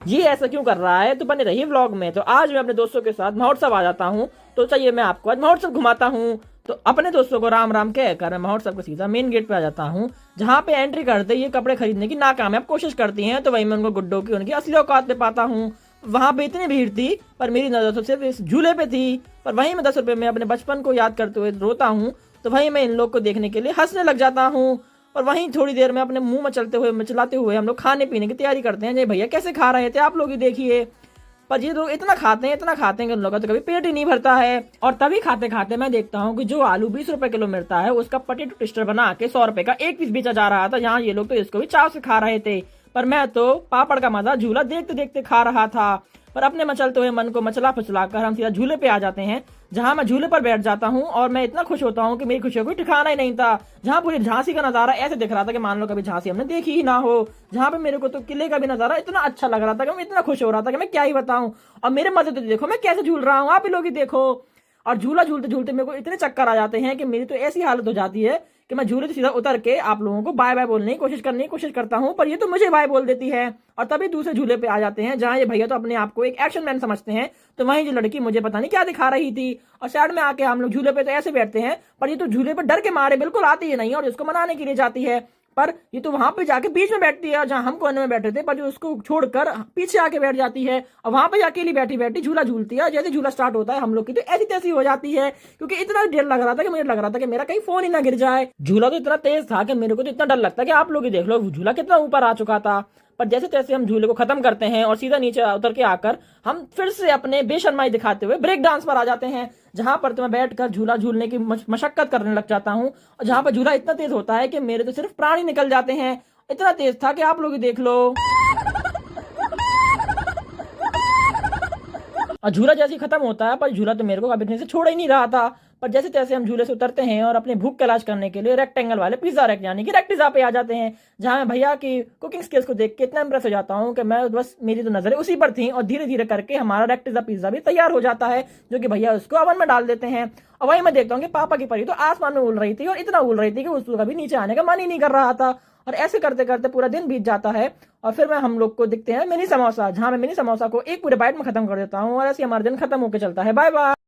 ये ऐसा क्यों कर रहा है, तो बने रहिए व्लॉग में। तो आज मैं अपने दोस्तों के साथ महोत्सव आ जाता हूँ, तो चाहिए मैं आपको आज महोत्सव घुमाता हूँ। तो अपने दोस्तों को राम राम कहकर मैं महोत्सव के सीधा मेन गेट पे आ जाता हूँ, जहाँ पे एंट्री करते ये कपड़े खरीदने की नाकामयाब कोशिश करती हैं। तो वहीं मैं उनको गुड्डों की उनकी असली औकात पे पाता हूँ। वहां पे इतनी भीड़ थी पर मेरी नजर तो सिर्फ इस झूले पे थी। पर वहीं मैं 10 रुपए में अपने बचपन को याद करते हुए रोता हूँ। तो वहीं मैं इन लोग को देखने के लिए हंसने लग जाता हूँ। और वहीं थोड़ी देर में अपने मुंह में चलाते हुए हम लोग खाने पीने की तैयारी करते हैं। ये भैया कैसे खा रहे थे आप लोग ही देखिए। पर ये लोग इतना खाते हैं कि उन लोगों का तो कभी पेट ही नहीं भरता है। और तभी खाते खाते मैं देखता हूँ कि जो आलू 20 रुपए किलो मिलता है उसका पोटैटो ट्विस्टर बना के 100 रुपए का एक पीस बेचा जा रहा था। यहाँ ये लोग तो इसको भी चाव से खा रहे थे, पर मैं तो पापड़ का मजा झूला देखते देखते खा रहा था। पर अपने मचलते हुए मन को मचला फचला कर हम सीधा झूले पे आ जाते हैं, जहां मैं झूले पर बैठ जाता हूँ। और मैं इतना खुश होता हूँ कि मेरी खुशियों को ठिकाना ही नहीं था। जहां पूरी झांसी का नजारा ऐसे दिख रहा था कि मान लो कभी झांसी हमने देखी ही ना हो। जहां पे मेरे को तो किले का भी नजारा इतना अच्छा लग रहा था कि मैं इतना खुश हो रहा था कि मैं क्या ही बताऊं। और मेरे मजे तो देखो मैं कैसे झूल रहा हूँ, आप ही लोग ही देखो। और झूला झूलते झूलते मेरे को इतने चक्कर आ जाते हैं कि मेरी तो ऐसी हालत हो जाती है कि मैं झूले से सीधा उतर के आप लोगों को बाय बाय बोलने की कोशिश करता हूँ, पर ये तो मुझे बाय बोल देती है। और तभी दूसरे झूले पे आ जाते हैं, जहां ये भैया तो अपने आप को एक एक्शन मैन समझते हैं। तो वहीं जो लड़की मुझे पता नहीं क्या दिखा रही थी। और साइड में आके हम लोग झूले पे तो ऐसे बैठते हैं, पर ये तो झूले पे डर के मारे बिल्कुल आती ही नहीं और इसको मनाने के लिए जाती है। पर ये तो वहां पे जाके बीच में बैठती है, जहां हम कोने में बैठे थे, पर जो उसको छोड़कर पीछे आके बैठ जाती है और वहां पे अकेली बैठी बैठी झूला झूलती है। जैसे झूला स्टार्ट होता है हम लोग की तो ऐसी तैसी हो जाती है, क्योंकि इतना डर लग रहा था कि मुझे लग रहा था कि मेरा कहीं फोन ही ना गिर जाए। झूला तो इतना तेज था कि मेरे को तो इतना डर लगता कि आप लोग ही देख लो झूला कितना ऊपर आ चुका था। पर जैसे तैसे हम झूले को खत्म करते हैं और सीधा नीचे उतर के आकर हम फिर से अपने बेशर्माई दिखाते हुए ब्रेक डांस पर आ जाते हैं, जहां पर तो मैं बैठकर झूला झूलने की मशक्कत करने लग जाता हूँ। और जहां पर झूला इतना तेज होता है कि मेरे तो सिर्फ प्राण ही निकल जाते हैं। इतना तेज था कि आप लोग ही देख लो। और झूला जैसे ही खत्म होता है, पर झूला तो मेरे को कभी से छोड़ ही नहीं रहा था। पर जैसे तैसे हम झूले से उतरते हैं और अपने भूख का इलाज करने के लिए रेक्टेंगल वाले पिज्जा रैक यानी कि रेक्टिजा पे आ जाते हैं, जहां मैं भैया की कुकिंग स्किल्स को देख के इतना इंप्रेस हो जाता हूं कि मैं बस मेरी तो नजरें उसी पर थी। और धीरे धीरे करके हमारा रेक्टिजा पिज्जा भी तैयार हो जाता है, जो कि भैया उसको ओवन में डाल देते हैं। और वही मैं देखता हूँ कि पापा की परी तो आसमान में उड़ रही थी और इतना उड़ रही थी कि उसको कभी नीचे आने का मन ही नहीं कर रहा था। और ऐसे करते करते पूरा दिन बीत जाता है। और फिर मैं हम लोग को दिखते हैं मिनी समोसा, जहां मैं मिनी समोसा को एक पूरे बाइट में खत्म कर देता हूँ। और ऐसे हमारा दिन खत्म होकर चलता है। Bye bye.